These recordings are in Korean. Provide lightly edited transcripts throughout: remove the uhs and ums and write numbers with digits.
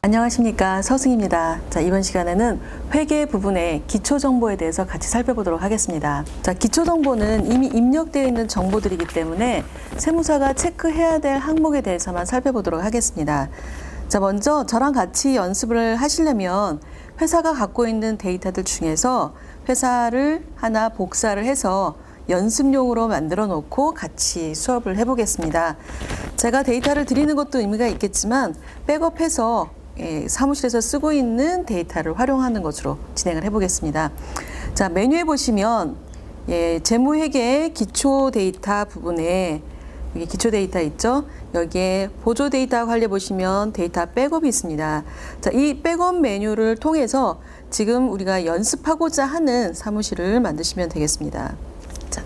안녕하십니까, 서승입니다. 자, 이번 시간에는 회계 부분의 기초 정보에 대해서 같이 살펴보도록 하겠습니다. 자, 기초 정보는 이미 입력되어 있는 정보들이기 때문에 세무사가 체크해야 될 항목에 대해서만 살펴보도록 하겠습니다. 자, 먼저 저랑 같이 연습을 하시려면 회사가 갖고 있는 데이터들 중에서 회사를 하나 복사를 해서 연습용으로 만들어 놓고 같이 수업을 해보겠습니다. 제가 데이터를 드리는 것도 의미가 있겠지만 백업해서 사무실에서 쓰고 있는 데이터를 활용하는 것으로 진행을 해보겠습니다. 자, 메뉴에 보시면 재무회계 기초 데이터 부분에 여기 기초 데이터 있죠? 여기에 보조 데이터 관리 보시면 데이터 백업이 있습니다. 자, 이 백업 메뉴를 통해서 지금 우리가 연습하고자 하는 사무실을 만드시면 되겠습니다. 자,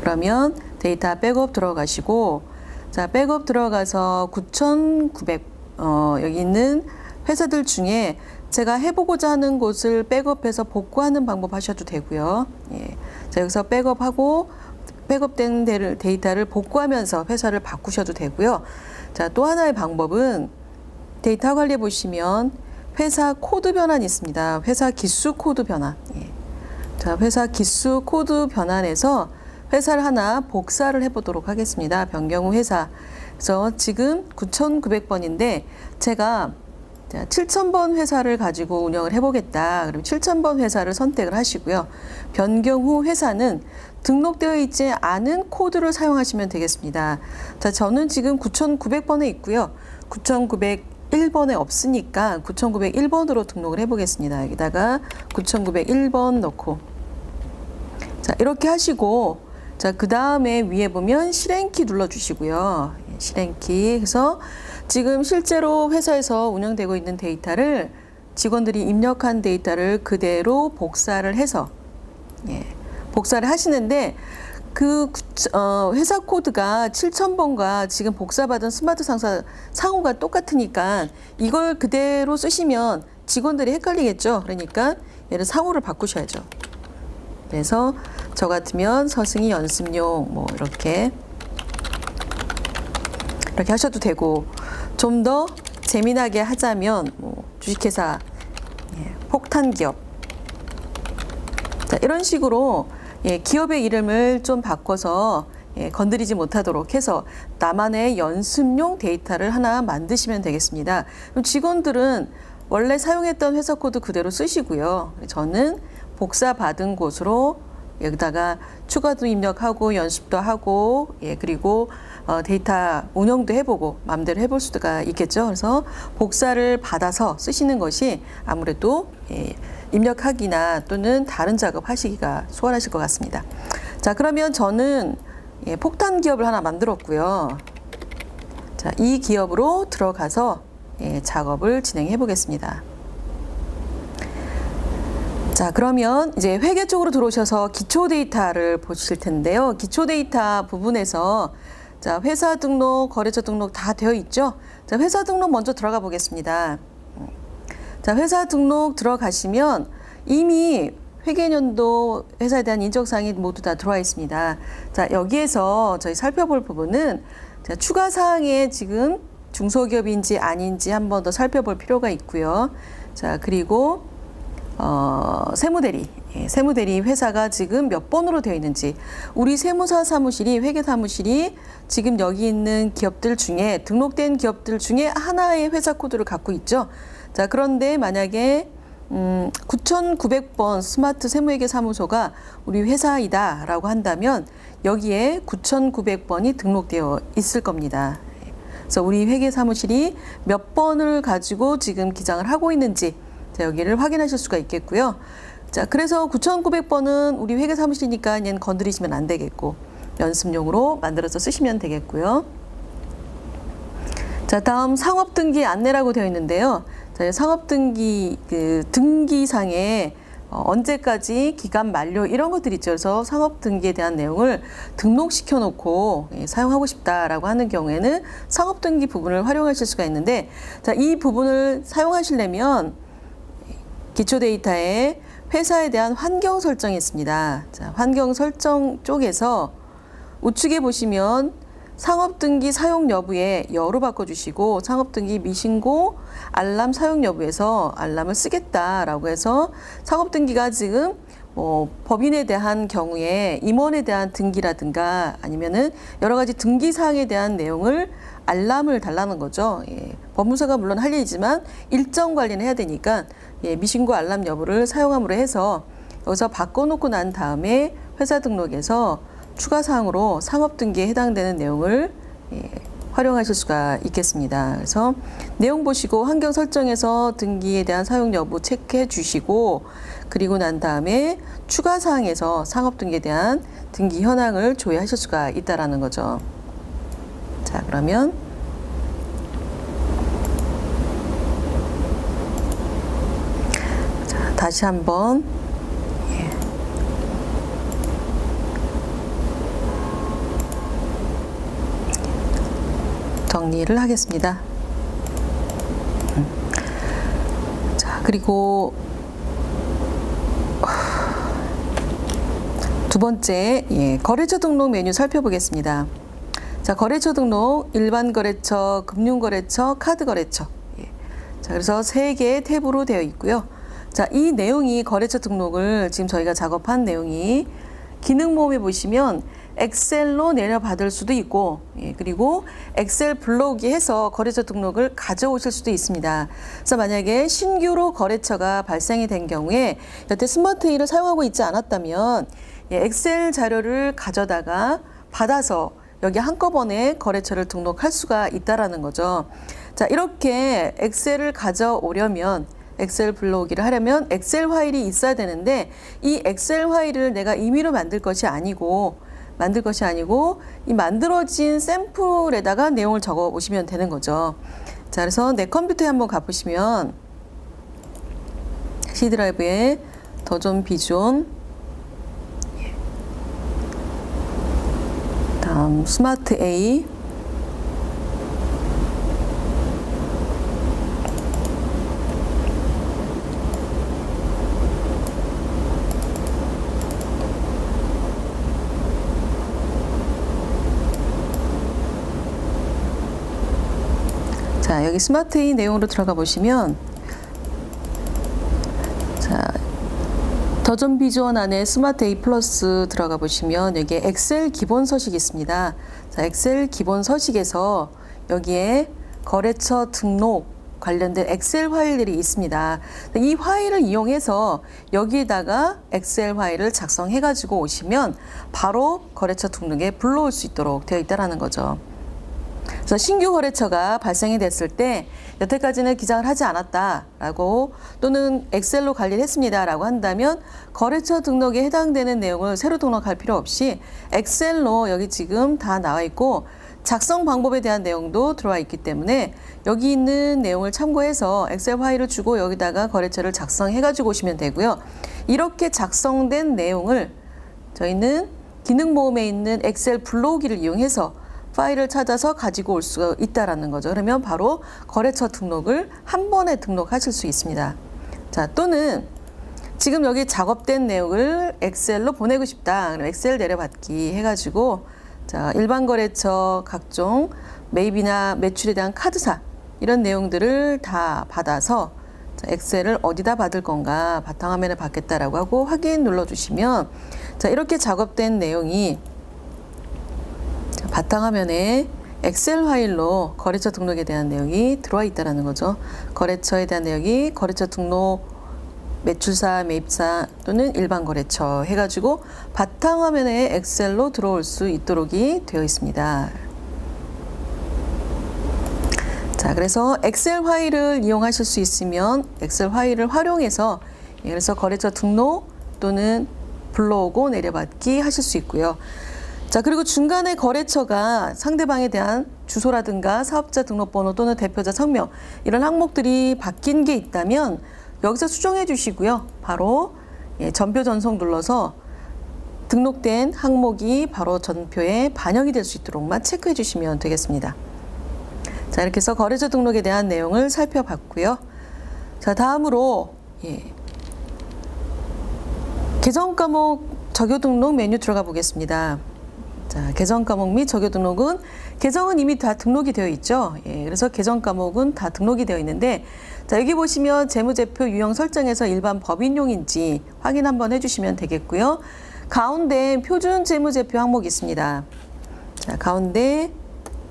그러면 데이터 백업 들어가시고, 자, 백업 들어가서 9,900 여기 있는 회사들 중에 제가 해보고자 하는 곳을 백업해서 복구하는 방법 하셔도 되고요. 자, 여기서 백업하고 백업된 데이터를 복구하면서 회사를 바꾸셔도 되고요. 자, 또 하나의 방법은 데이터 관리에 보시면 회사 코드 변환이 있습니다. 회사 기수 코드 변환. 자, 회사 기수 코드 변환에서 회사를 하나 복사를 해보도록 하겠습니다. 변경 후 회사. 그래서 지금 9,900번인데 제가 7,000번 회사를 가지고 운영을 해보겠다. 그럼 7,000번 회사를 선택을 하시고요. 변경 후 회사는 등록되어 있지 않은 코드를 사용하시면 되겠습니다. 자, 저는 지금 9,900번에 있고요. 9,901번에 없으니까 9,901번으로 등록을 해보겠습니다. 여기다가 9,901번 넣고, 자, 이렇게 하시고, 자, 그 다음에 위에 보면 실행키 눌러주시고요. 실행키. 그래서 지금 실제로 회사에서 운영되고 있는 데이터를 직원들이 입력한 데이터를 그대로 복사를 해서 복사를 하시는데 그 회사 코드가 7,000번과 지금 복사받은 스마트 상호가 똑같으니까 이걸 그대로 쓰시면 직원들이 헷갈리겠죠. 그러니까 얘를 상호를 바꾸셔야죠. 그래서 저 같으면 서승이 연습용 뭐 이렇게 하셔도 되고, 좀 더 재미나게 하자면 뭐 주식회사 폭탄기업, 자, 이런 식으로 기업의 이름을 좀 바꿔서 건드리지 못하도록 해서 나만의 연습용 데이터를 하나 만드시면 되겠습니다. 그럼 직원들은 원래 사용했던 회사 코드 그대로 쓰시고요. 저는 복사 받은 곳으로 여기다가 추가도 입력하고 연습도 하고 그리고 데이터 운영도 해보고 마음대로 해볼 수가 있겠죠. 그래서 복사를 받아서 쓰시는 것이 아무래도 입력하기나 또는 다른 작업 하시기가 수월하실 것 같습니다. 자, 그러면 저는 폭탄 기업을 하나 만들었고요. 자, 이 기업으로 들어가서 작업을 진행해 보겠습니다. 자, 그러면 이제 회계 쪽으로 들어오셔서 기초 데이터를 보실 텐데요. 기초 데이터 부분에서 자, 회사 등록, 거래처 등록 다 되어 있죠. 자, 회사 등록 먼저 들어가 보겠습니다. 자, 회사 등록 들어가시면 이미 회계연도 회사에 대한 인적사항이 모두 다 들어와 있습니다. 자, 여기에서 저희 살펴볼 부분은 자, 추가 사항에 지금 중소기업인지 아닌지 한 번 더 살펴볼 필요가 있고요. 자, 그리고 세무대리, 세무대리 회사가 지금 몇 번으로 되어 있는지, 우리 세무사 사무실이, 회계 사무실이 지금 여기 있는 기업들 중에 등록된 기업들 중에 하나의 회사 코드를 갖고 있죠. 자, 그런데 만약에 9,900번 스마트 세무회계 사무소가 우리 회사이다라고 한다면 여기에 9,900번이 등록되어 있을 겁니다. 그래서 우리 회계 사무실이 몇 번을 가지고 지금 기장을 하고 있는지, 자, 여기를 확인하실 수가 있겠고요. 자, 그래서 9,900번은 우리 회계 사무실이니까 얘는 건드리시면 안 되겠고 연습용으로 만들어서 쓰시면 되겠고요. 자, 다음 상업등기 안내라고 되어 있는데요. 자, 상업등기 등기상에 언제까지 기간 만료 이런 것들 있죠. 그래서 상업등기에 대한 내용을 등록시켜 놓고 사용하고 싶다라고 하는 경우에는 상업등기 부분을 활용하실 수가 있는데, 자, 이 부분을 사용하시려면 기초 데이터에 회사에 대한 환경 설정이 있습니다. 자, 환경 설정 쪽에서 우측에 보시면 상업등기 사용 여부에 여로 바꿔주시고 상업등기 미신고 알람 사용 여부에서 알람을 쓰겠다라고 해서 상업등기가 지금 법인에 대한 경우에 임원에 대한 등기라든가 아니면은 여러 가지 등기 사항에 대한 내용을 알람을 달라는 거죠. 예, 법무사가 물론 할 일이지만 일정 관리는 해야 되니까 미신고 알람 여부를 사용함으로 해서 여기서 바꿔놓고 난 다음에 회사 등록에서 추가 사항으로 상업등기에 해당되는 내용을 활용하실 수가 있겠습니다. 그래서 내용 보시고 환경 설정에서 등기에 대한 사용 여부 체크해 주시고 그리고 난 다음에 추가 사항에서 상업등기에 대한 등기 현황을 조회하실 수가 있다라는 거죠. 자, 그러면 자, 다시 한번 정리를 하겠습니다. 자, 그리고 두 번째 거래처 등록 메뉴 살펴보겠습니다. 자, 거래처 등록 일반 거래처, 금융거래처, 카드거래처. 자, 그래서 3개의 탭으로 되어 있고요. 자, 이 내용이 거래처 등록을 지금 저희가 작업한 내용이 기능 모음에 보시면 엑셀로 내려받을 수도 있고 그리고 엑셀 블록이 해서 거래처 등록을 가져오실 수도 있습니다. 그래서 만약에 신규로 거래처가 발생이 된 경우에 여태 스마트웨이를 사용하고 있지 않았다면 엑셀 자료를 가져다가 받아서 여기 한꺼번에 거래처를 등록할 수가 있다라는 거죠. 자, 이렇게 엑셀을 가져오려면 엑셀 블록이를 하려면 엑셀 파일이 있어야 되는데 이 엑셀 파일을 내가 임의로 만들 것이 아니고 이 만들어진 샘플에다가 내용을 적어 오시면 되는 거죠. 자, 그래서 내 컴퓨터에 한번 가보시면 C 드라이브에 더존 비존 다음 스마트 A 자, 여기 스마트 A 내용으로 들어가 보시면 자, 더존 비주얼 안에 스마트 A 플러스 들어가 보시면 여기에 엑셀 기본 서식이 있습니다. 자, 엑셀 기본 서식에서 여기에 거래처 등록 관련된 엑셀 파일들이 있습니다. 이 파일을 이용해서 여기에다가 엑셀 파일을 작성해 가지고 오시면 바로 거래처 등록에 불러올 수 있도록 되어 있다는 거죠. 그래서 신규 거래처가 발생이 됐을 때 여태까지는 기장을 하지 않았다라고 또는 엑셀로 관리를 했습니다라고 한다면 거래처 등록에 해당되는 내용을 새로 등록할 필요 없이 엑셀로 여기 지금 다 나와 있고 작성 방법에 대한 내용도 들어와 있기 때문에 여기 있는 내용을 참고해서 엑셀 파일을 주고 여기다가 거래처를 작성해 가지고 오시면 되고요. 이렇게 작성된 내용을 저희는 기능 모음에 있는 엑셀 블록기를 이용해서 파일을 찾아서 가지고 올 수가 있다라는 거죠. 그러면 바로 거래처 등록을 한 번에 등록하실 수 있습니다. 자, 또는 지금 여기 작업된 내용을 엑셀로 보내고 싶다. 그럼 엑셀 내려받기 해가지고 자, 일반 거래처 각종 매입이나 매출에 대한 카드사 이런 내용들을 다 받아서 자, 엑셀을 어디다 받을 건가 바탕화면에 받겠다라고 하고 확인 눌러주시면 자, 이렇게 작업된 내용이 바탕화면에 엑셀 파일로 거래처 등록에 대한 내용이 들어와 있다는 거죠. 거래처에 대한 내용이 거래처 등록, 매출사, 매입사 또는 일반 거래처 해가지고 바탕화면에 엑셀로 들어올 수 있도록이 되어 있습니다. 자, 그래서 엑셀 파일을 이용하실 수 있으면 엑셀 파일을 활용해서 그래서 거래처 등록 또는 불러오고 내려받기 하실 수 있고요. 자, 그리고 중간에 거래처가 상대방에 대한 주소라든가 사업자 등록번호 또는 대표자 성명 이런 항목들이 바뀐 게 있다면 여기서 수정해 주시고요. 바로 전표 전송 눌러서 등록된 항목이 바로 전표에 반영이 될 수 있도록만 체크해 주시면 되겠습니다. 자, 이렇게 해서 거래처 등록에 대한 내용을 살펴봤고요. 자, 다음으로 계정 과목 적용 등록 메뉴 들어가 보겠습니다. 자, 계정 과목 및 적용 등록은 계정은 이미 다 등록이 되어 있죠. 예, 그래서 계정 과목은 다 등록이 되어 있는데 자, 여기 보시면 재무제표 유형 설정에서 일반 법인용인지 확인 한번 해주시면 되겠고요. 가운데 표준 재무제표 항목이 있습니다. 자, 가운데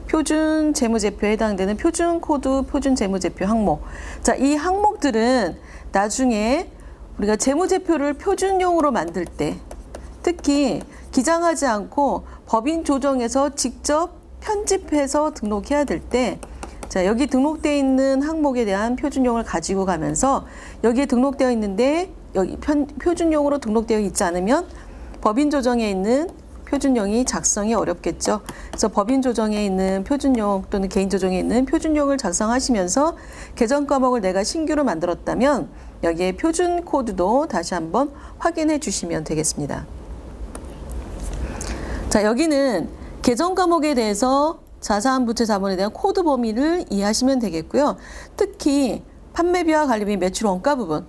표준 재무제표에 해당되는 표준 코드 표준 재무제표 항목. 자, 이 항목들은 나중에 우리가 재무제표를 표준용으로 만들 때 특히 기장하지 않고 법인 조정에서 직접 편집해서 등록해야 될 때 자, 여기 등록되어 있는 항목에 대한 표준용을 가지고 가면서 여기에 등록되어 있는데 여기 표준용으로 등록되어 있지 않으면 법인 조정에 있는 표준용이 작성이 어렵겠죠. 그래서 법인 조정에 있는 표준용 또는 개인 조정에 있는 표준용을 작성하시면서 계정 과목을 내가 신규로 만들었다면 여기에 표준 코드도 다시 한번 확인해 주시면 되겠습니다. 자, 여기는 계정 과목에 대해서 자산 부채 자본에 대한 코드 범위를 이해하시면 되겠고요. 특히 판매비와 관리비 매출 원가 부분,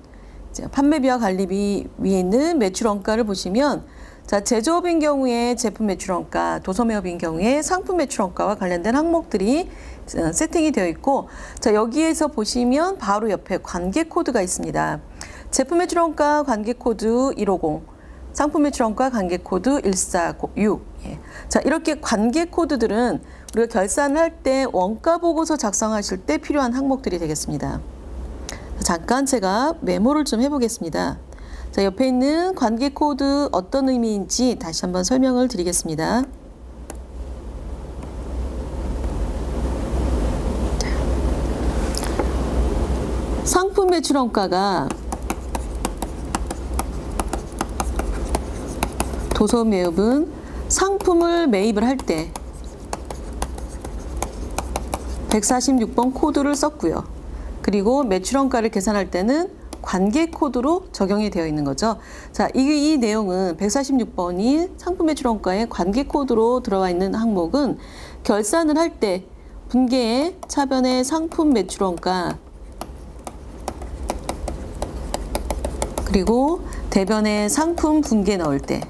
판매비와 관리비 위에 있는 매출 원가를 보시면 자, 제조업인 경우에 제품 매출 원가, 도소매업인 경우에 상품 매출 원가와 관련된 항목들이 세팅이 되어 있고 자, 여기에서 보시면 바로 옆에 관계 코드가 있습니다. 제품 매출 원가 관계 코드 150, 상품 매출 원가 관계 코드 146. 예. 자, 이렇게 관계 코드들은 우리가 결산을 할 때 원가 보고서 작성하실 때 필요한 항목들이 되겠습니다. 잠깐 제가 메모를 좀 해보겠습니다. 자, 옆에 있는 관계 코드 어떤 의미인지 다시 한번 설명을 드리겠습니다. 상품 매출 원가가 도소매업은 상품을 매입을 할 때 146번 코드를 썼고요. 그리고 매출 원가를 계산할 때는 관계 코드로 적용이 되어 있는 거죠. 자, 이 내용은 146번이 상품 매출 원가의 관계 코드로 들어와 있는 항목은 결산을 할 때 분계에 차변의 상품 매출 원가 그리고 대변에 상품 분계 넣을 때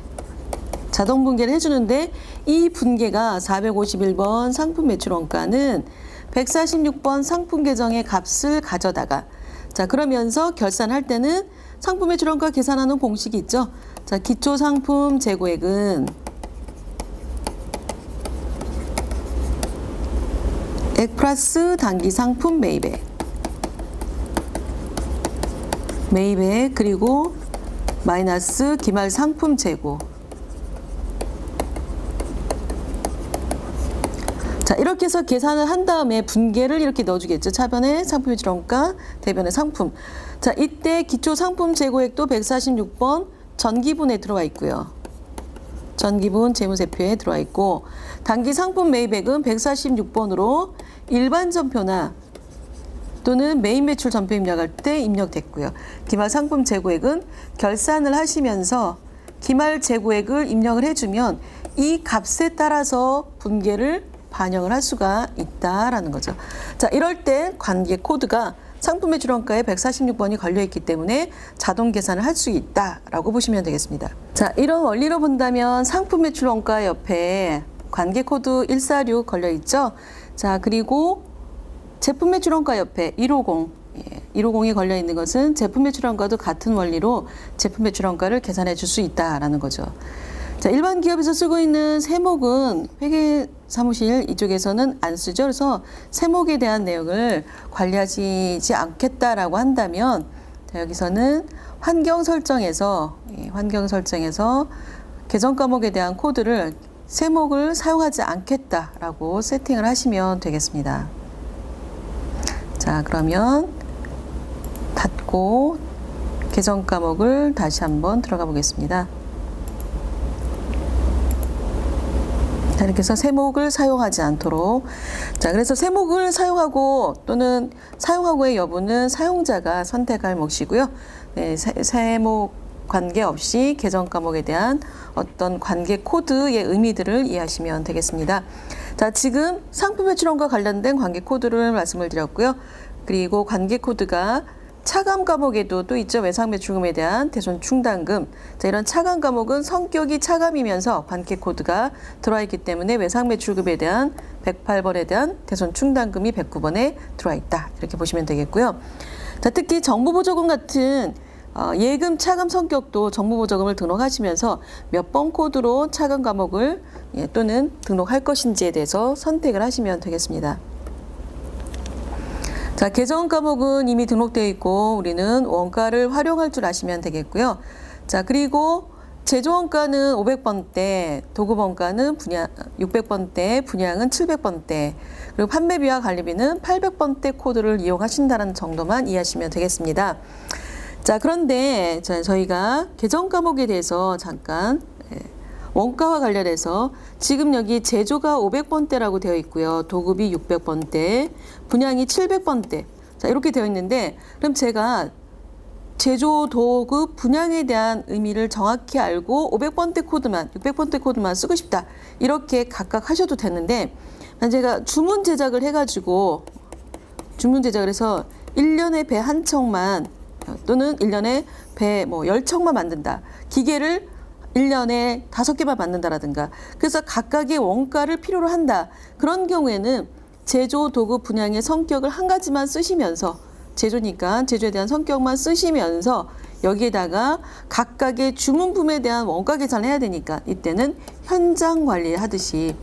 자동 분계를 해주는데 이 분계가 451번 상품 매출 원가는 146번 상품 계정의 값을 가져다가 자, 그러면서 결산할 때는 상품 매출 원가 계산하는 공식이 있죠. 자, 기초 상품 재고액은 액 플러스 단기 상품 매입액 그리고 마이너스 기말 상품 재고. 자, 이렇게 해서 계산을 한 다음에 분계를 이렇게 넣어주겠죠. 차변에 상품 매출 원가, 대변에 상품. 자, 이때 기초 상품 재고액도 146번 전기분에 들어와 있고요. 전기분 재무제표에 들어와 있고 단기 상품 매입액은 146번으로 일반 전표나 또는 메인 매출 전표 입력할 때 입력됐고요. 기말 상품 재고액은 결산을 하시면서 기말 재고액을 입력을 해주면 이 값에 따라서 분계를 반영을 할 수가 있다라는 거죠. 자, 이럴 때 관계 코드가 상품 매출 원가에 146번이 걸려있기 때문에 자동 계산을 할 수 있다라고 보시면 되겠습니다. 자, 이런 원리로 본다면 상품 매출 원가 옆에 관계 코드 146 걸려있죠. 자, 그리고 제품 매출 원가 옆에 150, 150이 걸려있는 것은 제품 매출 원가도 같은 원리로 제품 매출 원가를 계산해 줄 수 있다라는 거죠. 자, 일반 기업에서 쓰고 있는 세목은 회계사무실 이쪽에서는 안 쓰죠. 그래서 세목에 대한 내용을 관리하지 않겠다라고 한다면 자, 여기서는 환경 설정에서 계정 과목에 대한 코드를 세목을 사용하지 않겠다라고 세팅을 하시면 되겠습니다. 자, 그러면 닫고 계정 과목을 다시 한번 들어가 보겠습니다. 자, 이렇게 해서 세목을 사용하지 않도록. 자, 그래서 세목을 사용하고 또는 사용하고의 여부는 사용자가 선택할 몫이고요. 네, 세목 관계없이 계정 과목에 대한 어떤 관계 코드의 의미들을 이해하시면 되겠습니다. 자, 지금 상품 매출원과 관련된 관계 코드를 말씀을 드렸고요. 그리고 관계 코드가 차감 과목에도 또 있죠. 외상 매출금에 대한 대손 충당금. 자, 이런 차감 과목은 성격이 차감이면서 관계 코드가 들어와 있기 때문에 외상 매출금에 대한 108번에 대한 대손 충당금이 109번에 들어와 있다. 이렇게 보시면 되겠고요. 자, 특히 정부보조금 같은 예금 차감 성격도 정부보조금을 등록하시면서 몇 번 코드로 차감 과목을 또는 등록할 것인지에 대해서 선택을 하시면 되겠습니다. 자, 계정 과목은 이미 등록되어 있고 우리는 원가를 활용할 줄 아시면 되겠고요. 자, 그리고 제조원가는 500번대, 도급원가는 600번대, 분양은 700번대, 그리고 판매비와 관리비는 800번대 코드를 이용하신다는 정도만 이해하시면 되겠습니다. 자, 그런데 저희가 계정 과목에 대해서 잠깐 원가와 관련해서 지금 여기 제조가 500번대라고 되어 있고요. 도급이 600번대, 분양이 700번대. 자, 이렇게 되어 있는데 그럼 제가 제조, 도급, 분양에 대한 의미를 정확히 알고 500번대 코드만, 600번대 코드만 쓰고 싶다. 이렇게 각각 하셔도 되는데 제가 주문 제작을 해가지고 주문 제작을 해서 1년에 배 한 척만 또는 1년에 배 10척만 만든다. 기계를 1년에 5개만 만든다라든가. 그래서 각각의 원가를 필요로 한다. 그런 경우에는 제조, 도급, 분양의 성격을 한 가지만 쓰시면서 제조니까 제조에 대한 성격만 쓰시면서 여기에다가 각각의 주문품에 대한 원가 계산을 해야 되니까 이때는 현장 관리하듯이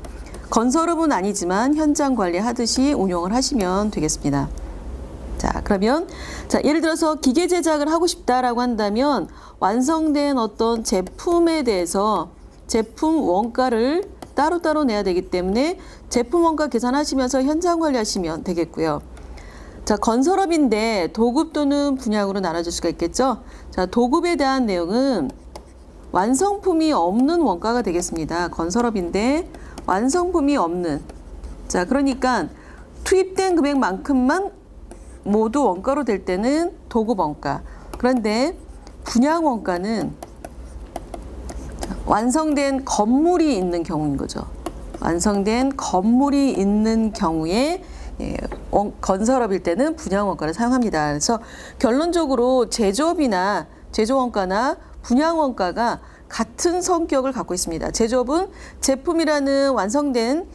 건설업은 아니지만 현장 관리하듯이 운용을 하시면 되겠습니다. 자, 그러면 예를 들어서 기계 제작을 하고 싶다라고 한다면 완성된 어떤 제품에 대해서 제품 원가를 따로따로 내야 되기 때문에 제품 원가 계산하시면서 현장 관리하시면 되겠고요. 자, 건설업인데 도급 또는 분양으로 나눠질 수가 있겠죠. 자, 도급에 대한 내용은 완성품이 없는 원가가 되겠습니다. 건설업인데 완성품이 없는. 자, 그러니까 투입된 금액만큼만 모두 원가로 될 때는 도급 원가. 그런데 분양 원가는 완성된 건물이 있는 경우인 거죠. 완성된 건물이 있는 경우에 건설업일 때는 분양 원가를 사용합니다. 그래서 결론적으로 제조업이나 제조 원가나 분양 원가가 같은 성격을 갖고 있습니다. 제조업은 제품이라는 완성된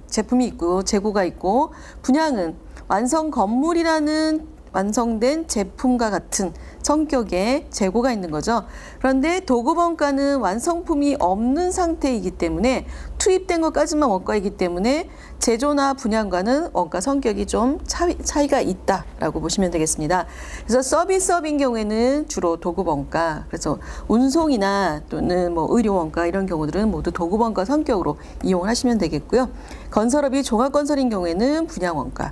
제품이 있고 재고가 있고, 분양은 완성 건물이라는 완성된 제품과 같은 성격의 재고가 있는 거죠. 그런데 도급 원가는 완성품이 없는 상태이기 때문에 투입된 것까지만 원가이기 때문에 제조나 분양과는 원가 성격이 좀 차이가 있다라고 보시면 되겠습니다. 그래서 서비스업인 경우에는 주로 도급 원가, 그래서 운송이나 또는 의료 원가 이런 경우들은 모두 도급 원가 성격으로 이용을 하시면 되겠고요. 건설업이 종합건설인 경우에는 분양 원가,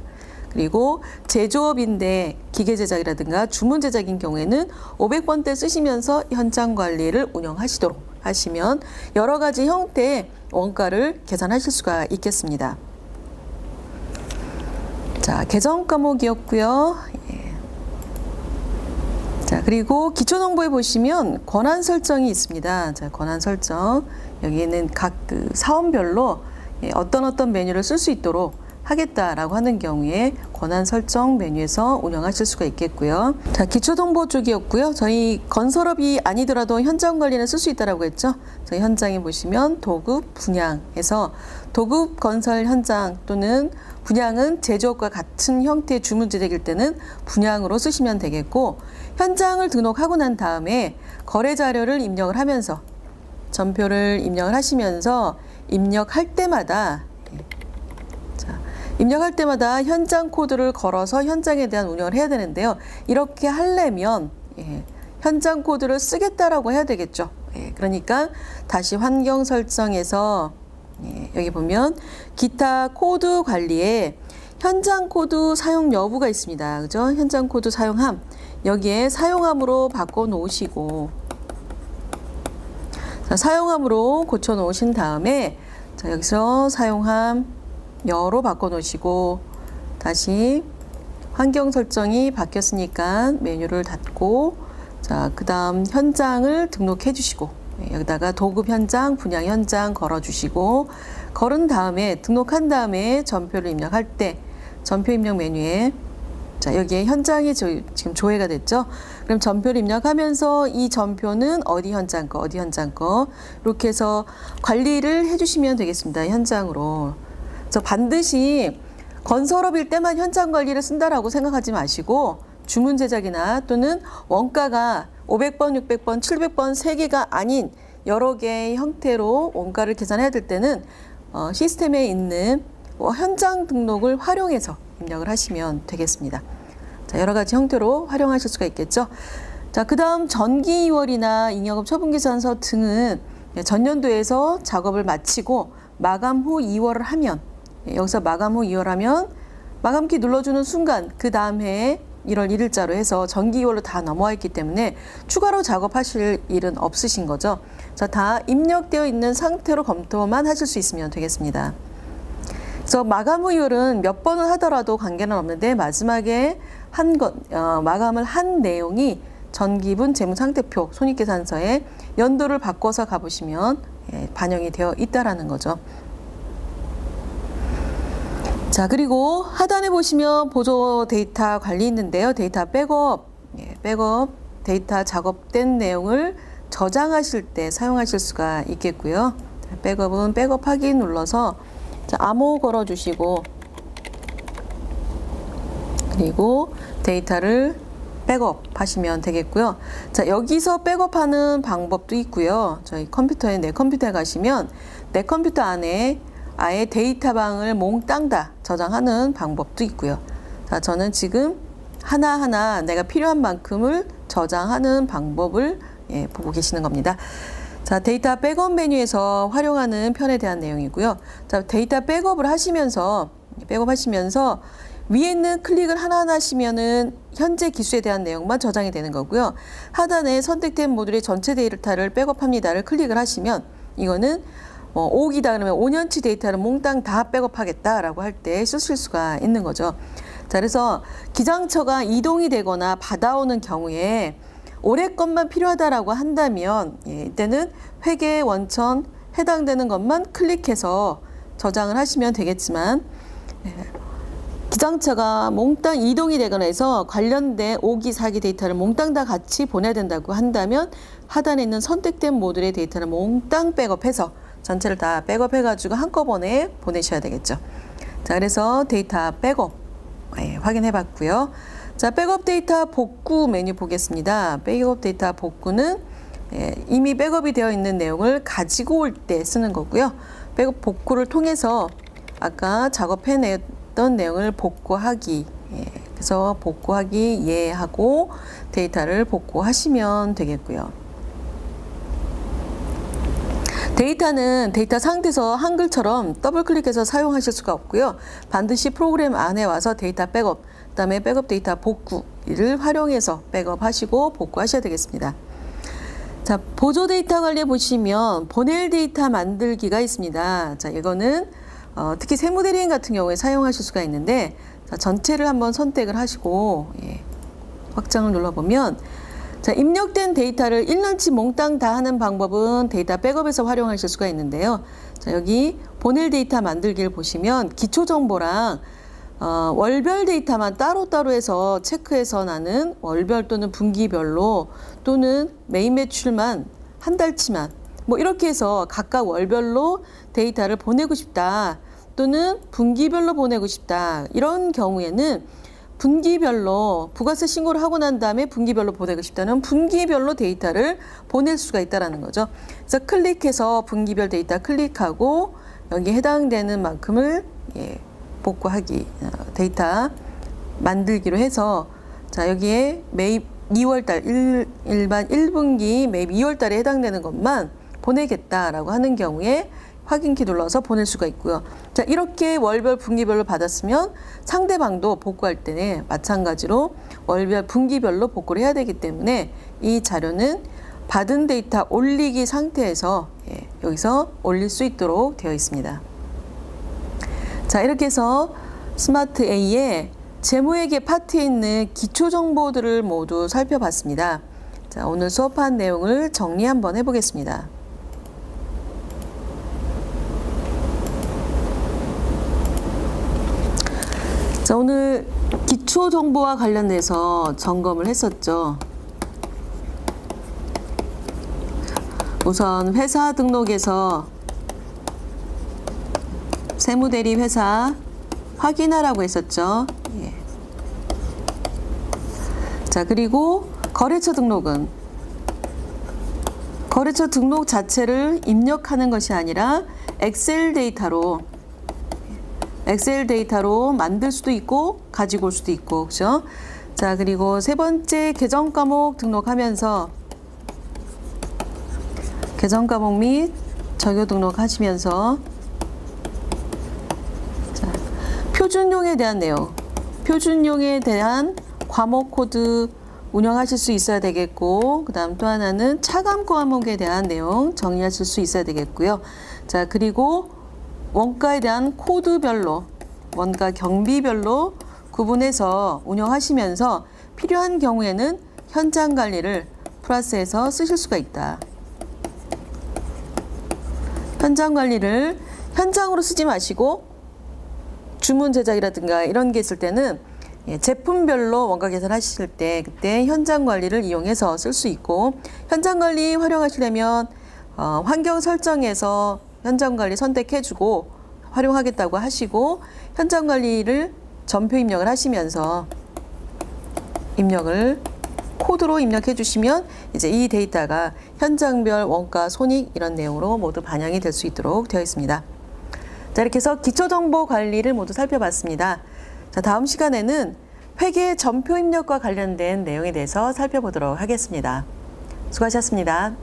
그리고 제조업인데 기계 제작이라든가 주문 제작인 경우에는 500번대 쓰시면서 현장 관리를 운영하시도록 하시면 여러 가지 형태의 원가를 계산하실 수가 있겠습니다. 자, 계정 과목이었고요. 자, 그리고 기초정보에 보시면 권한 설정이 있습니다. 자, 권한 설정. 여기에는 각 사원별로 어떤 메뉴를 쓸 수 있도록 하겠다라고 하는 경우에 권한 설정 메뉴에서 운영하실 수가 있겠고요. 자, 기초정보 쪽이었고요. 저희 건설업이 아니더라도 현장 관리는 쓸 수 있다라고 했죠. 저희 현장에 보시면 도급, 분양에서 도급 건설 현장 또는 분양은 제조업과 같은 형태의 주문 제작일 때는 분양으로 쓰시면 되겠고, 현장을 등록하고 난 다음에 거래 자료를 입력을 하면서 전표를 입력을 하시면서 입력할 때마다 현장 코드를 걸어서 현장에 대한 운영을 해야 되는데요. 이렇게 하려면 현장 코드를 쓰겠다라고 해야 되겠죠. 그러니까 다시 환경 설정에서 여기 보면 기타 코드 관리에 현장 코드 사용 여부가 있습니다. 그죠? 현장 코드 사용함. 여기에 사용함으로 바꿔 놓으시고, 자, 사용함으로 고쳐 놓으신 다음에 자, 여기서 사용함 여로 바꿔 놓으시고, 다시 환경 설정이 바뀌었으니까 메뉴를 닫고, 자, 그 다음 현장을 등록해 주시고, 여기다가 도급 현장, 분양 현장 걸어 주시고, 걸은 다음에 등록한 다음에 전표를 입력할 때 전표 입력 메뉴에 자, 여기에 현장이 지금 조회가 됐죠. 그럼 전표를 입력하면서 이 전표는 어디 현장 거, 어디 현장 거 이렇게 해서 관리를 해주시면 되겠습니다. 현장으로. 그래서 반드시 건설업일 때만 현장 관리를 쓴다라고 생각하지 마시고 주문 제작이나 또는 원가가 500번, 600번, 700번, 3개가 아닌 여러 개의 형태로 원가를 계산해야 될 때는 시스템에 있는 현장 등록을 활용해서 입력을 하시면 되겠습니다. 자, 여러 가지 형태로 활용하실 수가 있겠죠. 자, 그 다음 전기이월이나 잉여금 처분계산서 등은 전년도에서 작업을 마치고 마감 후 2월을 하면, 여기서 마감 후 2월 하면 마감키 눌러주는 순간 그 다음 해에 1월 1일자로 해서 전기이월로 다 넘어와 있기 때문에 추가로 작업하실 일은 없으신 거죠. 자, 다 입력되어 있는 상태로 검토만 하실 수 있으면 되겠습니다. 그래서 마감 후 2월은 몇 번을 하더라도 관계는 없는데 마지막에 마감을 한 내용이 전기분 재무상태표 손익계산서에 연도를 바꿔서 가보시면 반영이 되어 있다라는 거죠. 자, 그리고 하단에 보시면 보조 데이터 관리 있는데요. 데이터 백업, 백업 데이터 작업된 내용을 저장하실 때 사용하실 수가 있겠고요. 백업은 백업 확인 눌러서 자, 암호 걸어주시고 그리고 데이터를 백업하시면 되겠고요. 자, 여기서 백업하는 방법도 있고요. 저희 컴퓨터에 내 컴퓨터에 가시면 내 컴퓨터 안에 아예 데이터방을 몽땅 다 저장하는 방법도 있고요. 자, 저는 지금 하나하나 내가 필요한 만큼을 저장하는 방법을 보고 계시는 겁니다. 자, 데이터 백업 메뉴에서 활용하는 편에 대한 내용이고요. 자, 데이터 백업을 하시면서 위에 있는 클릭을 하나하나 하시면은 현재 기수에 대한 내용만 저장이 되는 거고요. 하단에 선택된 모듈의 전체 데이터를 백업합니다를 클릭을 하시면 이거는 5기다 그러면 5년치 데이터를 몽땅 다 백업하겠다라고 할 때 쓰실 수가 있는 거죠. 자, 그래서 기장처가 이동이 되거나 받아오는 경우에 올해 것만 필요하다라고 한다면 이때는 회계 원천 해당되는 것만 클릭해서 저장을 하시면 되겠지만 기장처가 몽땅 이동이 되거나 해서 관련된 5기, 4기 데이터를 몽땅 다 같이 보내야 된다고 한다면 하단에 있는 선택된 모듈의 데이터를 몽땅 백업해서 전체를 다 백업해가지고 한꺼번에 보내셔야 되겠죠. 자, 그래서 데이터 백업 확인해 봤고요. 자, 백업 데이터 복구 메뉴 보겠습니다. 백업 데이터 복구는 이미 백업이 되어 있는 내용을 가지고 올 때 쓰는 거고요. 백업 복구를 통해서 아까 작업해냈던 내용을 복구하기, 그래서 복구하기 하고 데이터를 복구하시면 되겠고요. 데이터는 데이터 상태에서 한글처럼 더블 클릭해서 사용하실 수가 없고요. 반드시 프로그램 안에 와서 데이터 백업, 그다음에 백업 데이터 복구를 활용해서 백업하시고 복구하셔야 되겠습니다. 자, 보조 데이터 관리에 보시면 보낼 데이터 만들기가 있습니다. 자, 이거는 특히 세무대리인 같은 경우에 사용하실 수가 있는데 자, 전체를 한번 선택을 하시고 확장을 눌러보면 자, 입력된 데이터를 1년치 몽땅 다 하는 방법은 데이터 백업에서 활용하실 수가 있는데요. 자, 여기 보낼 데이터 만들기를 보시면 기초정보랑 월별 데이터만 따로따로 해서 체크해서 나는 월별 또는 분기별로 또는 매입 매출만 한 달치만 뭐 이렇게 해서 각각 월별로 데이터를 보내고 싶다 또는 분기별로 보내고 싶다 이런 경우에는 분기별로 부가세 신고를 하고 난 다음에 분기별로 보내고 싶다는 분기별로 데이터를 보낼 수가 있다는 거죠. 그래서 클릭해서 분기별 데이터 클릭하고 여기에 해당되는 만큼을 복구하기 데이터 만들기로 해서 자, 여기에 매입 2월달 일반 1분기 매입 2월달에 해당되는 것만 보내겠다라고 하는 경우에 확인키 눌러서 보낼 수가 있고요. 자, 이렇게 월별, 분기별로 받았으면 상대방도 복구할 때는 마찬가지로 월별, 분기별로 복구를 해야 되기 때문에 이 자료는 받은 데이터 올리기 상태에서 여기서 올릴 수 있도록 되어 있습니다. 자, 이렇게 해서 스마트 A의 재무회계 파트에 있는 기초 정보들을 모두 살펴봤습니다. 자, 오늘 수업한 내용을 정리 한번 해보겠습니다. 자, 오늘 기초 정보와 관련돼서 점검을 했었죠. 우선 회사 등록에서 세무대리 회사 확인하라고 했었죠. 예. 자, 그리고 거래처 등록은 거래처 등록 자체를 입력하는 것이 아니라 엑셀 데이터로 만들 수도 있고 가지고 올 수도 있고, 그죠? 자, 그리고 세 번째 계정 과목 등록하면서 계정 과목 및 적요 등록하시면서 자, 표준용에 대한 내용, 표준용에 대한 과목 코드 운영하실 수 있어야 되겠고, 그 다음 또 하나는 차감 과목에 대한 내용 정리하실 수 있어야 되겠고요. 자, 그리고 원가에 대한 코드별로, 원가 경비별로 구분해서 운영하시면서 필요한 경우에는 현장 관리를 플러스해서 쓰실 수가 있다. 현장 관리를 현장으로 쓰지 마시고 주문 제작이라든가 이런 게 있을 때는 제품별로 원가 계산하실 때 그때 현장 관리를 이용해서 쓸 수 있고, 현장 관리 활용하시려면 환경 설정에서 현장 관리 선택해주고 활용하겠다고 하시고, 현장 관리를 전표 입력을 하시면서 입력을 코드로 입력해 주시면 이제 이 데이터가 현장별 원가, 손익 이런 내용으로 모두 반영이 될 수 있도록 되어 있습니다. 자, 이렇게 해서 기초정보 관리를 모두 살펴봤습니다. 자, 다음 시간에는 회계 전표 입력과 관련된 내용에 대해서 살펴보도록 하겠습니다. 수고하셨습니다.